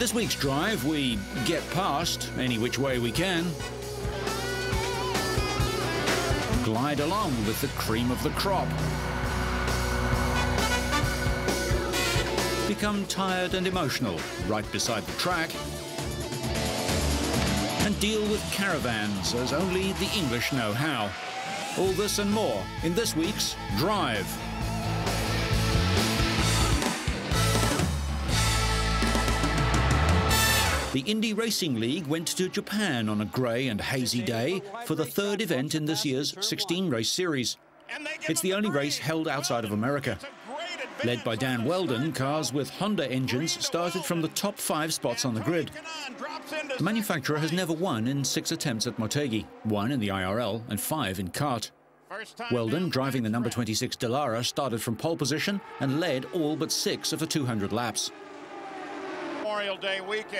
this week's drive, we get past any which way we can. Glide along with the cream of the crop. Become tired and emotional right beside the track. And deal with caravans as only the English know how. All this and more in this week's Drive. The Indy Racing League went to Japan on a grey and hazy day for the third event in this year's 16-race series. It's the only race held outside of America. Led by Dan Wheldon, cars with Honda engines started from the top 5 spots on the grid. The manufacturer has never won in 6 attempts at Motegi, 1 in the IRL and 5 in kart. Wheldon, driving the number 26 Dallara, started from pole position and led all but 6 of the 200 laps.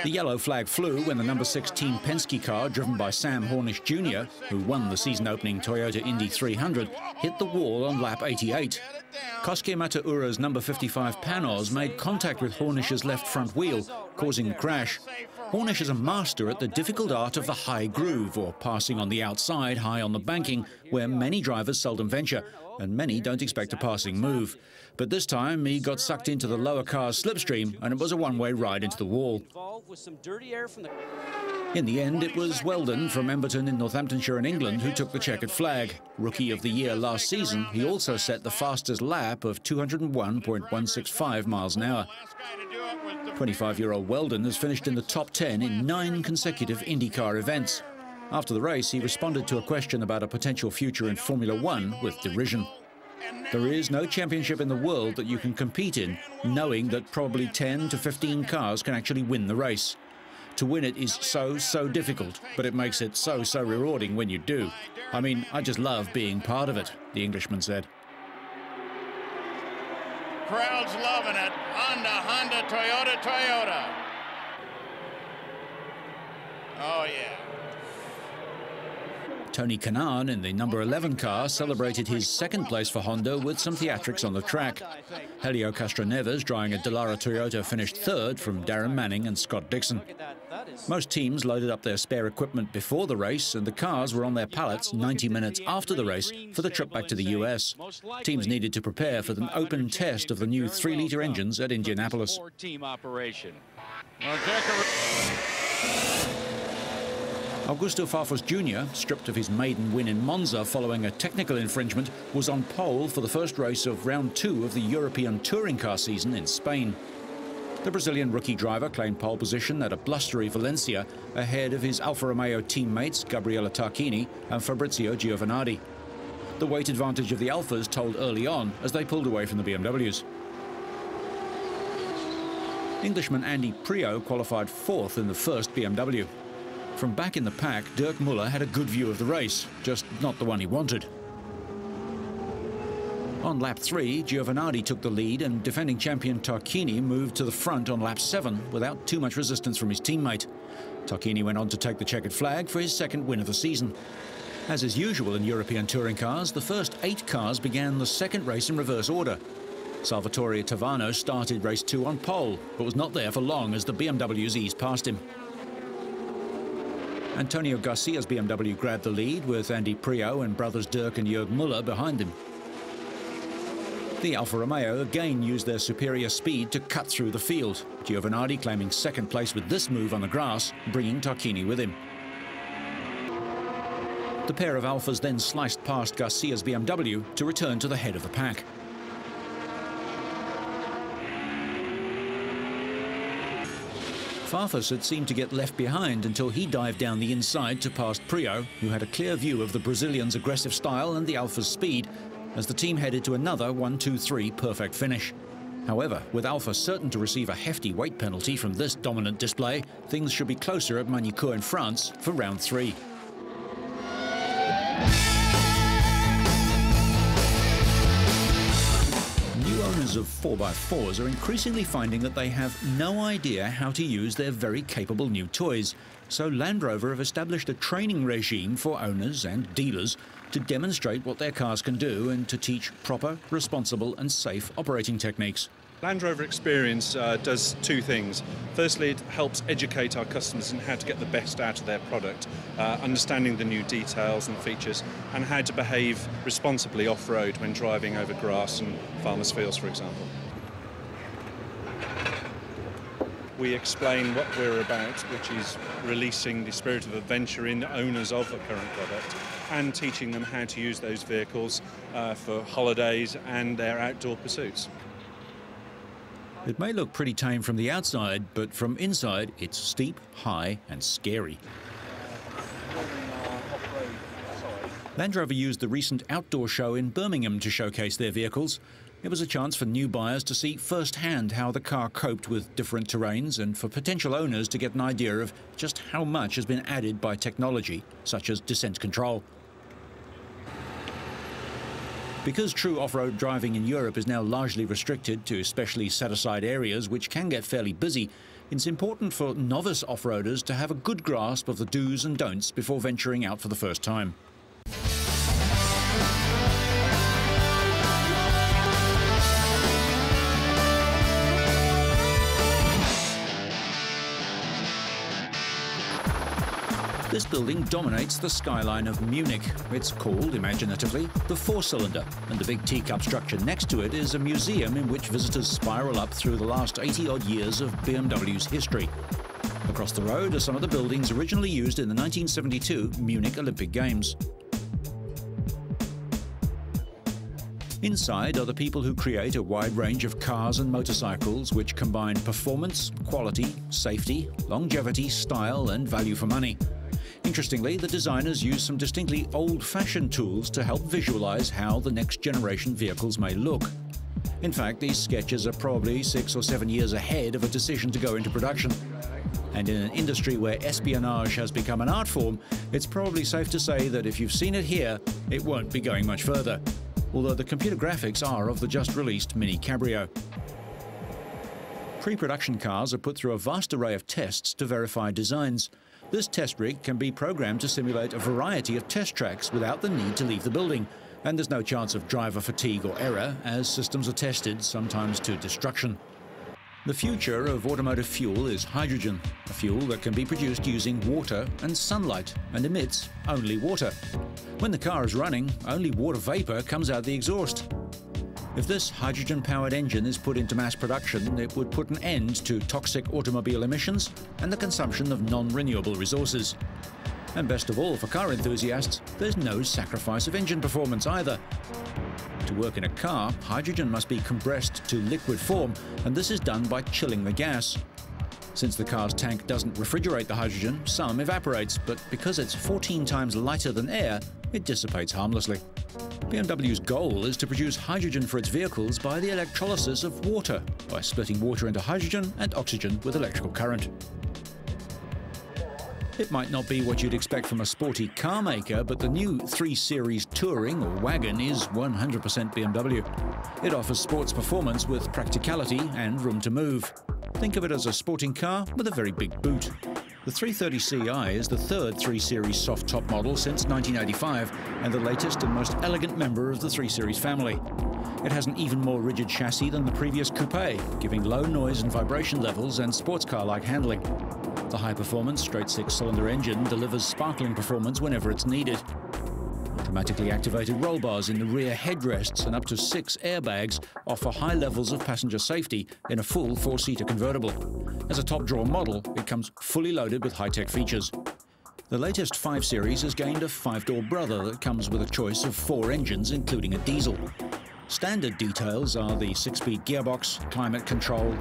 The yellow flag flew when the number 6 Team Penske car, driven by Sam Hornish Jr., who won the season-opening Toyota Indy 300, hit the wall on lap 88. Kosuke Mataura's number 55 Panos made contact with Hornish's left front wheel, causing the crash. Hornish is a master at the difficult art of the high groove, or passing on the outside high on the banking, where many drivers seldom venture, and many don't expect a passing move. But this time he got sucked into the lower car's slipstream, and it was a one-way ride into the wall. In the end, it was Wheldon from Emberton in Northamptonshire in England who took the checkered flag. Rookie of the year last season, he also set the fastest lap of 201.165 miles an hour. 25-year-old Wheldon has finished in the top 10 in 9 consecutive IndyCar events. After the race, he responded to a question about a potential future in Formula One with derision. There is no championship in the world that you can compete in, knowing that probably 10 to 15 cars can actually win the race. To win it is so difficult, but it makes it so rewarding when you do. I mean, I just love being part of it, the Englishman said. Crowd's loving it. Honda, Toyota. Oh, yeah. Tony Kanaan in the number 11 car celebrated his second place for Honda with some theatrics on the track. Helio Castroneves, driving a Dallara Toyota, finished third from Darren Manning and Scott Dixon. Most teams loaded up their spare equipment before the race, and the cars were on their pallets 90 minutes after the race for the trip back to the US. Teams needed to prepare for an open test of the new 3-litre engines at Indianapolis. Augusto Farfus Jr., stripped of his maiden win in Monza following a technical infringement, was on pole for the first race of round 2 of the European touring car season in Spain. The Brazilian rookie driver claimed pole position at a blustery Valencia ahead of his Alfa Romeo teammates Gabriele Tarquini and Fabrizio Giovanardi. The weight advantage of the Alfas told early on as they pulled away from the BMWs. Englishman Andy Priaulx qualified 4th in the first BMW. From back in the pack, Dirk Muller had a good view of the race, just not the one he wanted. On lap 3, Giovanardi took the lead and defending champion Tarquini moved to the front on lap 7 without too much resistance from his teammate. Tarquini went on to take the checkered flag for his second win of the season. As is usual in European touring cars, the first 8 cars began the second race in reverse order. Salvatore Tavano started race 2 on pole, but was not there for long as the BMWs eased past him. Antonio Garcia's BMW grabbed the lead with Andy Priaulx and brothers Dirk and Jörg Muller behind him. The Alfa Romeo again used their superior speed to cut through the field, Giovanardi claiming second place with this move on the grass, bringing Tarquini with him. The pair of Alfas then sliced past Garcia's BMW to return to the head of the pack. Farfus had seemed to get left behind until he dived down the inside to pass Priaulx, who had a clear view of the Brazilian's aggressive style and the Alfa's speed, as the team headed to another 1-2-3 perfect finish. However, with Alfa certain to receive a hefty weight penalty from this dominant display, things should be closer at Magny-Cours in France for round 3. Owners of 4x4s are increasingly finding that they have no idea how to use their very capable new toys. So Land Rover have established a training regime for owners and dealers to demonstrate what their cars can do and to teach proper, responsible and safe operating techniques. Land Rover Experience does two things. Firstly, it helps educate our customers in how to get the best out of their product, understanding the new details and features, and how to behave responsibly off-road when driving over grass and farmers' fields, for example. We explain what we're about, which is releasing the spirit of adventure in owners of the current product and teaching them how to use those vehicles for holidays and their outdoor pursuits. It may look pretty tame from the outside, but from inside it's steep, high and scary. Land Rover used the recent outdoor show in Birmingham to showcase their vehicles. It was a chance for new buyers to see firsthand how the car coped with different terrains and for potential owners to get an idea of just how much has been added by technology, such as descent control. Because true off-road driving in Europe is now largely restricted to specially set-aside areas which can get fairly busy, it's important for novice off-roaders to have a good grasp of the do's and don'ts before venturing out for the first time. This building dominates the skyline of Munich. It's called, imaginatively, the Four-Cylinder, and the big teacup structure next to it is a museum in which visitors spiral up through the last 80-odd years of BMW's history. Across the road are some of the buildings originally used in the 1972 Munich Olympic Games. Inside are the people who create a wide range of cars and motorcycles which combine performance, quality, safety, longevity, style and value for money. Interestingly, the designers use some distinctly old-fashioned tools to help visualize how the next generation vehicles may look. In fact, these sketches are probably 6 or 7 years ahead of a decision to go into production. And in an industry where espionage has become an art form, it's probably safe to say that if you've seen it here, it won't be going much further. Although the computer graphics are of the just-released Mini Cabrio. Pre-production cars are put through a vast array of tests to verify designs. This test rig can be programmed to simulate a variety of test tracks without the need to leave the building, and there's no chance of driver fatigue or error as systems are tested, sometimes to destruction. The future of automotive fuel is hydrogen, a fuel that can be produced using water and sunlight and emits only water. When the car is running, only water vapor comes out the exhaust. If this hydrogen-powered engine is put into mass production, it would put an end to toxic automobile emissions and the consumption of non-renewable resources. And best of all for car enthusiasts, there's no sacrifice of engine performance either. To work in a car, hydrogen must be compressed to liquid form, and this is done by chilling the gas. Since the car's tank doesn't refrigerate the hydrogen, some evaporates, but because it's 14 times lighter than air, it dissipates harmlessly. BMW's goal is to produce hydrogen for its vehicles by the electrolysis of water, by splitting water into hydrogen and oxygen with electrical current. It might not be what you'd expect from a sporty car maker, but the new 3 Series Touring or wagon is 100% BMW. It offers sports performance with practicality and room to move. Think of it as a sporting car with a very big boot. The 330ci is the 3rd 3 Series soft-top model since 1985 and the latest and most elegant member of the 3 Series family. It has an even more rigid chassis than the previous coupe, giving low noise and vibration levels and sports car-like handling. The high-performance straight 6-cylinder engine delivers sparkling performance whenever it's needed. Automatically activated roll bars in the rear headrests and up to 6 airbags offer high levels of passenger safety in a full 4-seater convertible. As a top-drawer model, it comes fully loaded with high-tech features. The latest 5 Series has gained a 5-door brother that comes with a choice of 4 engines, including a diesel. Standard details are the 6-speed gearbox, climate control,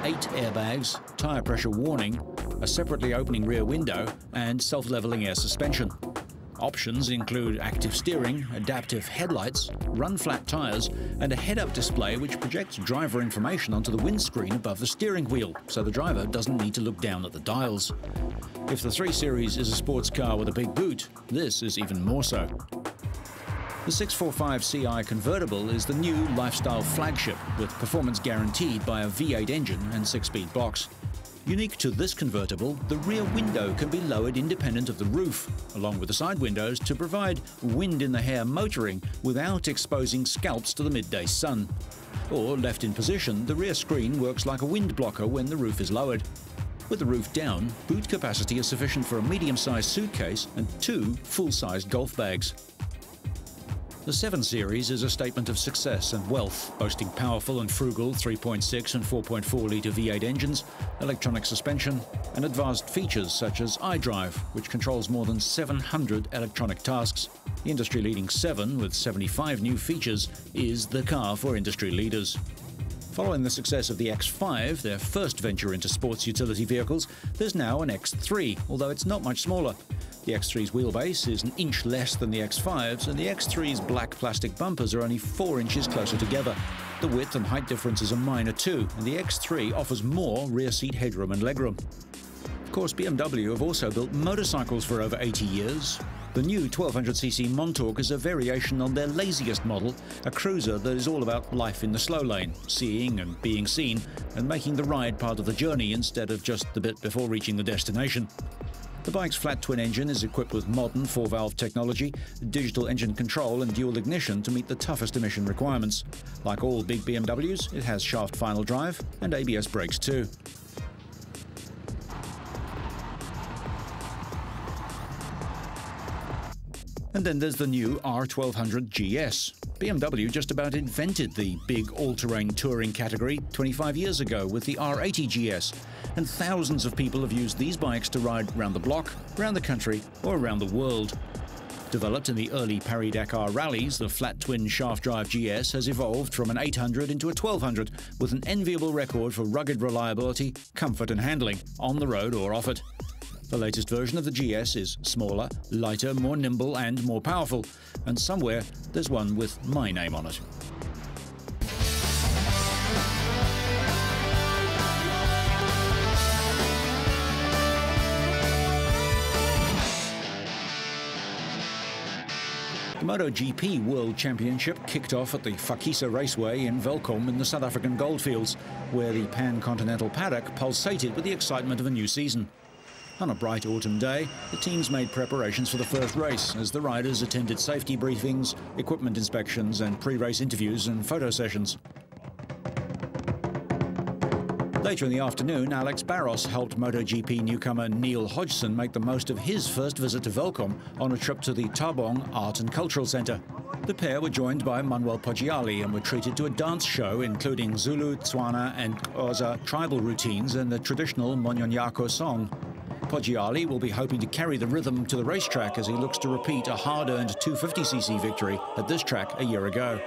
8 airbags, tyre pressure warning, a separately opening rear window, and self-leveling air suspension. Options include active steering, adaptive headlights, run-flat tyres, and a head-up display which projects driver information onto the windscreen above the steering wheel, so the driver doesn't need to look down at the dials. If the 3 Series is a sports car with a big boot, this is even more so. The 645ci convertible is the new lifestyle flagship, with performance guaranteed by a V8 engine and 6-speed box. Unique to this convertible, the rear window can be lowered independent of the roof, along with the side windows to provide wind-in-the-hair motoring without exposing scalps to the midday sun. Or left in position, the rear screen works like a wind blocker when the roof is lowered. With the roof down, boot capacity is sufficient for a medium-sized suitcase and 2 full-sized golf bags. The 7 Series is a statement of success and wealth, boasting powerful and frugal 3.6 and 4.4-litre V8 engines, electronic suspension, and advanced features such as iDrive, which controls more than 700 electronic tasks. The industry-leading 7, with 75 new features, is the car for industry leaders. Following the success of the X5, their first venture into sports utility vehicles, there's now an X3, although it's not much smaller. The X3's wheelbase is an inch less than the X5's, and the X3's black plastic bumpers are only 4 inches closer together. The width and height differences are minor too, and the X3 offers more rear seat headroom and legroom. Of course, BMW have also built motorcycles for over 80 years. The new 1200cc Montauk is a variation on their laziest model, a cruiser that is all about life in the slow lane, seeing and being seen, and making the ride part of the journey instead of just the bit before reaching the destination. The bike's flat twin engine is equipped with modern 4-valve technology, digital engine control and dual ignition to meet the toughest emission requirements. Like all big BMWs, it has shaft final drive and ABS brakes too. And then there's the new R1200 GS. BMW just about invented the big all-terrain touring category 25 years ago with the R80 GS, and thousands of people have used these bikes to ride around the block, around the country, or around the world. Developed in the early Paris-Dakar rallies, the flat twin shaft drive GS has evolved from an 800 into a 1200 with an enviable record for rugged reliability, comfort and handling, on the road or off it. The latest version of the GS is smaller, lighter, more nimble and more powerful, and somewhere there's one with my name on it. The MotoGP World Championship kicked off at the Fakisa Raceway in Welkom in the South African goldfields, where the pan-continental paddock pulsated with the excitement of a new season. On a bright autumn day, the teams made preparations for the first race as the riders attended safety briefings, equipment inspections and pre-race interviews and photo sessions. Later in the afternoon, Alex Barros helped MotoGP newcomer Neil Hodgson make the most of his first visit to Welkom on a trip to the Tabong Art and Cultural Centre. The pair were joined by Manuel Poggiali and were treated to a dance show including Zulu, Tswana and Xhosa tribal routines and the traditional Monyonyako song. Poggiali will be hoping to carry the rhythm to the racetrack as he looks to repeat a hard-earned 250cc victory at this track a year ago.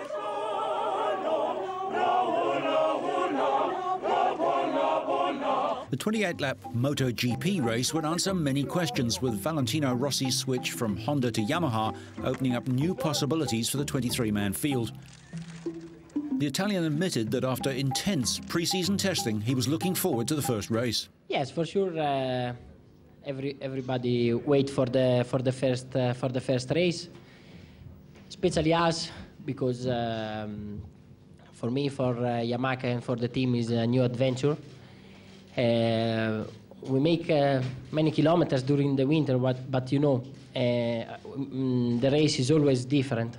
The 28-lap MotoGP race would answer many questions, with Valentino Rossi's switch from Honda to Yamaha opening up new possibilities for the 23-man field. The Italian admitted that after intense pre-season testing, he was looking forward to the first race. Yes, for sure. Everybody wait for the first race, especially us, because for me, for Yamaha and for the team is a new adventure. We make many kilometers during the winter, but you know, the race is always different.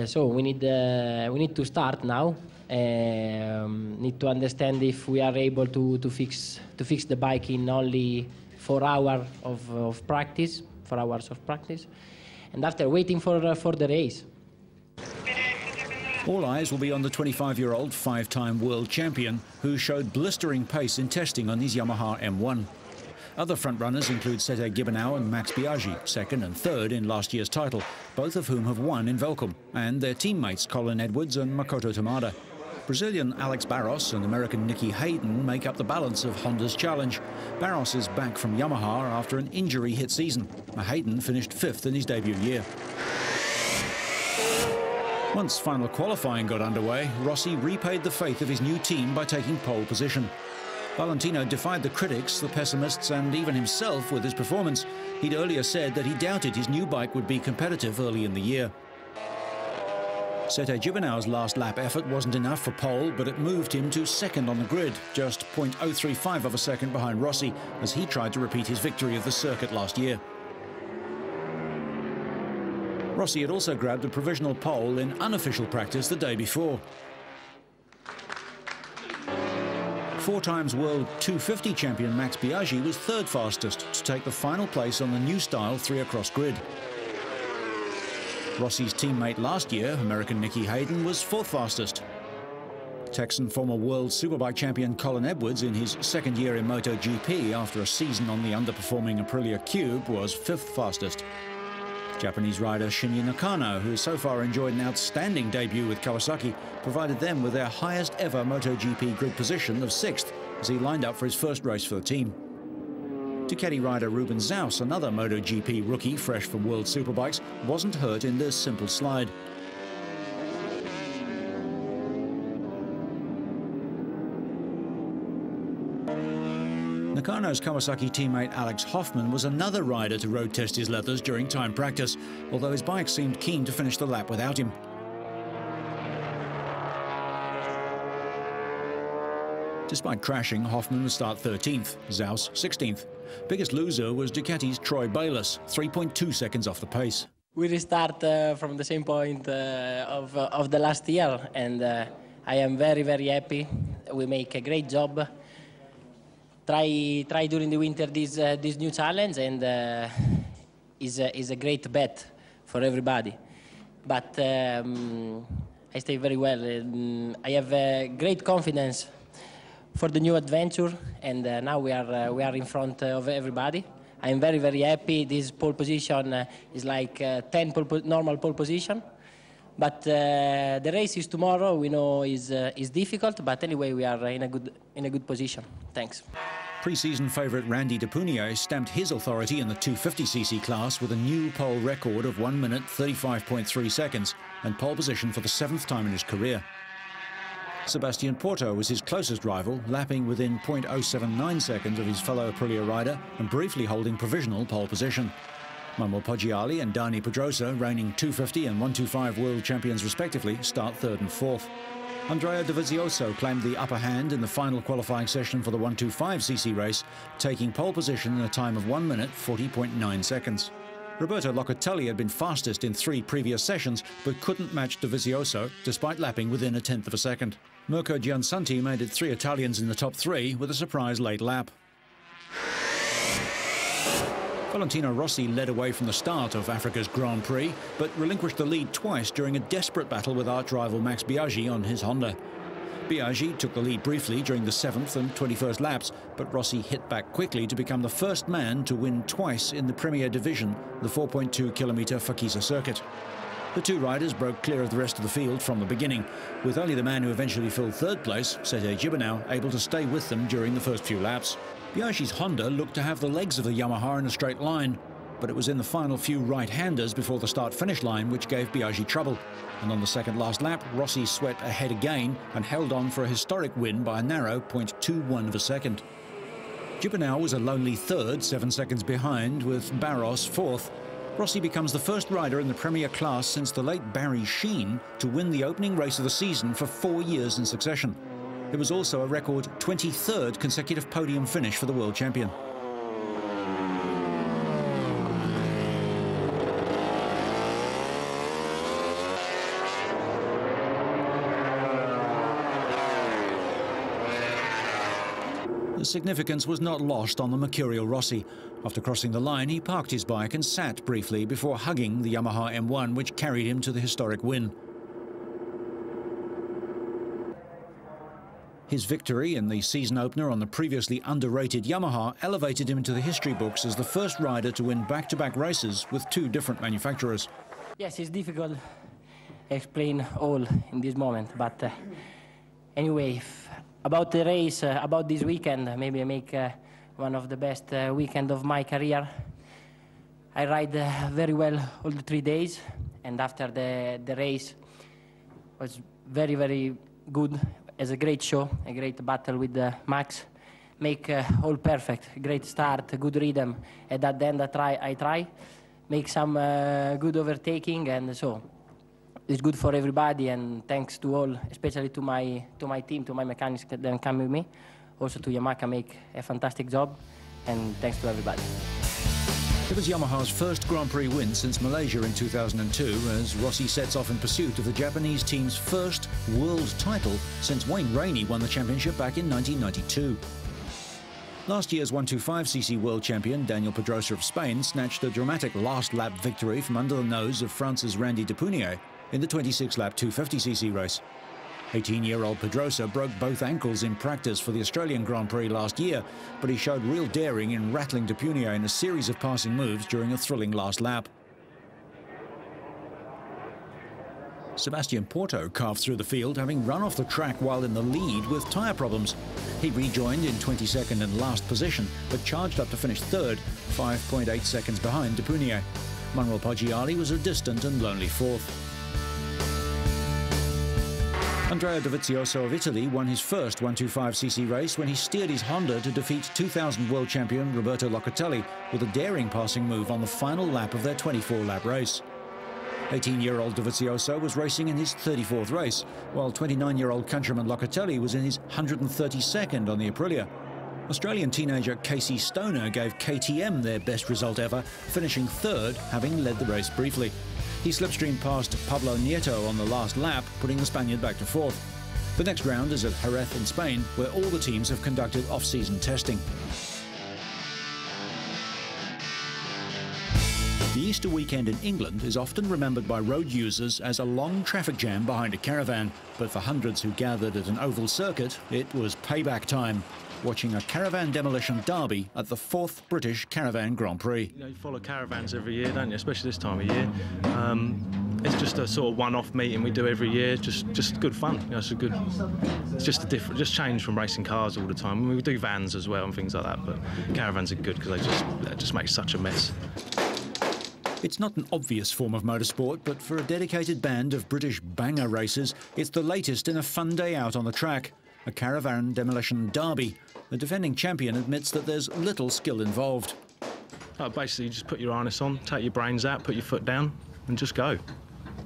So we need to start now. Need to understand if we are able to fix the bike in only 4 hours of practice, 4 hours of practice, and after waiting for the race. All eyes will be on the 25-year-old 5-time world champion who showed blistering pace in testing on his Yamaha M1. Other frontrunners include Sete Gibernau and Max Biaggi, second and third in last year's title, both of whom have won in Welkom, and their teammates Colin Edwards and Makoto Tamada. Brazilian Alex Barros and American Nicky Hayden make up the balance of Honda's challenge. Barros is back from Yamaha after an injury-hit season. Hayden finished 5th in his debut year. Once final qualifying got underway, Rossi repaid the faith of his new team by taking pole position. Valentino defied the critics, the pessimists and even himself with his performance. He'd earlier said that he doubted his new bike would be competitive early in the year. Sete Gibernau's last lap effort wasn't enough for pole, but it moved him to second on the grid, just 0.035 of a second behind Rossi, as he tried to repeat his victory of the circuit last year. Rossi had also grabbed a provisional pole in unofficial practice the day before. 4 times world 250 champion Max Biaggi was 3rd fastest to take the final place on the new style 3 across grid. Rossi's teammate last year, American Nicky Hayden, was 4th fastest. Texan former world superbike champion Colin Edwards, in his 2nd year in MotoGP after a season on the underperforming Aprilia Cube, was 5th fastest. Japanese rider Shinya Nakano, who has so far enjoyed an outstanding debut with Kawasaki, provided them with their highest ever MotoGP grid position of 6th as he lined up for his first race for the team. Ducati rider Ruben Zaus, another MotoGP rookie fresh from World Superbikes, wasn't hurt in this simple slide. Nakano's Kawasaki teammate Alex Hoffman was another rider to road test his leathers during time practice, although his bike seemed keen to finish the lap without him. Despite crashing, Hoffman would start 13th, Zaus 16th. Biggest loser was Ducati's Troy Bayliss, 3.2 seconds off the pace. We restart from the same point of the last year, and I am very, very happy. We make a great job. Try during the winter this new challenge, and is a great bet for everybody. But I stay very well. I have great confidence for the new adventure, and now we are in front of everybody. I am very, very happy. This pole position is like 10 normal pole position. But the race is tomorrow. We know is difficult, but anyway, we are in a good position. Thanks. Pre-season favourite Randy Depunier stamped his authority in the 250cc class with a new pole record of 1 minute 35.3 seconds and pole position for the 7th time in his career. Sebastian Porto was his closest rival, lapping within 0.079 seconds of his fellow Aprilia rider and briefly holding provisional pole position. Manuel Poggiali and Dani Pedrosa, reigning 250 and 125 world champions respectively, start 3rd and 4th. Andrea Dovizioso claimed the upper hand in the final qualifying session for the 125cc race, taking pole position in a time of 1 minute 40.9 seconds. Roberto Locatelli had been fastest in 3 previous sessions, but couldn't match Dovizioso despite lapping within a 1/10 of a second. Mirko Giansanti made it 3 Italians in the top 3 with a surprise late lap. Valentino Rossi led away from the start of Africa's Grand Prix, but relinquished the lead twice during a desperate battle with arch-rival Max Biaggi on his Honda. Biaggi took the lead briefly during the 7th and 21st laps, but Rossi hit back quickly to become the first man to win twice in the Premier Division, the 4.2-kilometre Fakisa circuit. The 2 riders broke clear of the rest of the field from the beginning, with only the man who eventually filled 3rd place, Sete Gibernau, able to stay with them during the first few laps. Biaggi's Honda looked to have the legs of the Yamaha in a straight line, but it was in the final few right-handers before the start-finish line which gave Biaggi trouble. And on the 2nd last lap, Rossi swept ahead again and held on for a historic win by a narrow 0.21 of a second. Gibernau was a lonely 3rd, 7 seconds behind, with Barros 4th. Rossi becomes the first rider in the Premier class since the late Barry Sheene to win the opening race of the season for 4 years in succession. It was also a record 23rd consecutive podium finish for the world champion. The significance was not lost on the mercurial Rossi. After crossing the line, he parked his bike and sat briefly before hugging the Yamaha M1, which carried him to the historic win. His victory in the season opener on the previously underrated Yamaha elevated him into the history books as the first rider to win back-to-back races with 2 different manufacturers. Yes, it's difficult to explain all in this moment, but anyway, about the race, about this weekend, maybe I make one of the best weekend of my career. I ride very well all the 3 days, and after the race was very, very good. It's a great show, a great battle with Max. Make all perfect, great start, good rhythm, and at the end I try make some good overtaking, and so it's good for everybody. And thanks to all, especially to my team, to my mechanics that come with me, also to Yamaha, make a fantastic job, and thanks to everybody. It was Yamaha's first Grand Prix win since Malaysia in 2002, as Rossi sets off in pursuit of the Japanese team's first world title since Wayne Rainey won the championship back in 1992. Last year's 125cc world champion Daniel Pedrosa of Spain snatched a dramatic last-lap victory from under the nose of France's Randy Depunier in the 26-lap 250cc race. 18-year-old Pedrosa broke both ankles in practice for the Australian Grand Prix last year, but he showed real daring in rattling Depunier in a series of passing moves during a thrilling last lap. Sebastian Porto carved through the field, having run off the track while in the lead with tyre problems. He rejoined in 22nd and last position, but charged up to finish third, 5.8 seconds behind Depunier. Manuel Poggiali was a distant and lonely fourth. Andrea Dovizioso of Italy won his first 125cc race when he steered his Honda to defeat 2000 world champion Roberto Locatelli with a daring passing move on the final lap of their 24-lap race. 18-year-old Dovizioso was racing in his 34th race, while 29-year-old countryman Locatelli was in his 132nd on the Aprilia. Australian teenager Casey Stoner gave KTM their best result ever, finishing third, having led the race briefly. He slipstreamed past Pablo Nieto on the last lap, putting the Spaniard back to fourth. The next round is at Jerez in Spain, where all the teams have conducted off-season testing. The Easter weekend in England is often remembered by road users as a long traffic jam behind a caravan, but for hundreds who gathered at an oval circuit, it was payback time, watching a caravan demolition derby at the 4th British Caravan Grand Prix. You follow caravans every year, don't you? Especially this time of year. It's just a sort of one-off meeting we do every year. Just good fun. You know, it's just a different, just change from racing cars all the time. I mean, we do vans as well and things like that, but caravans are good because they just make such a mess. It's not an obvious form of motorsport, but for a dedicated band of British banger racers, it's the latest in a fun day out on the track. A caravan demolition derby. The defending champion admits that there's little skill involved. Basically, you just put your harness on, take your brains out, put your foot down, and just go.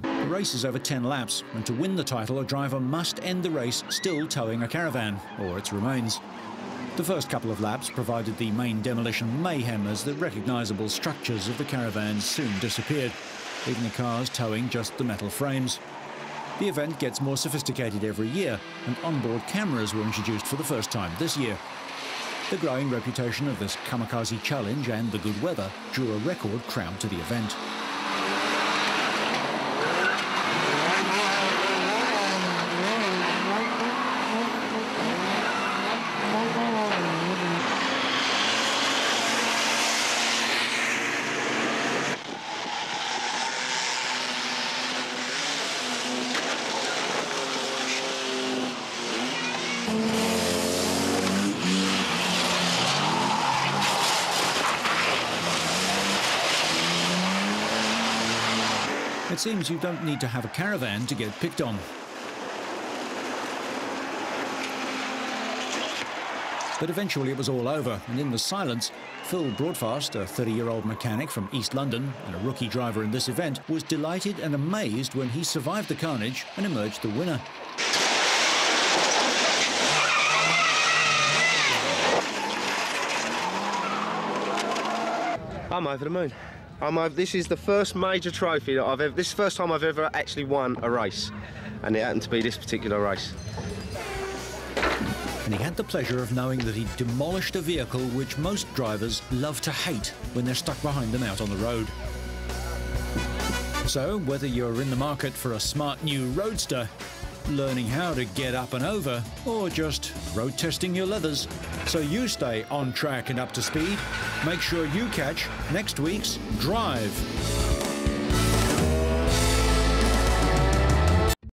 The race is over 10 laps, and to win the title, a driver must end the race still towing a caravan, or its remains. The first couple of laps provided the main demolition mayhem as the recognisable structures of the caravans soon disappeared, leaving the cars towing just the metal frames. The event gets more sophisticated every year, and onboard cameras were introduced for the first time this year. The growing reputation of this kamikaze challenge and the good weather drew a record crowd to the event. It seems you don't need to have a caravan to get picked on. But eventually it was all over, and in the silence, Phil Broadfast, a 30-year-old mechanic from East London and a rookie driver in this event, was delighted and amazed when he survived the carnage and emerged the winner. I'm over the moon. This is the first major trophy that I've ever... This is the first time I've ever actually won a race, and it happened to be this particular race. And he had the pleasure of knowing that he demolished a vehicle which most drivers love to hate when they're stuck behind them out on the road. So, whether you're in the market for a smart new roadster, learning how to get up and over, or just road testing your leathers, so you stay on track and up to speed, make sure you catch next week's Drive.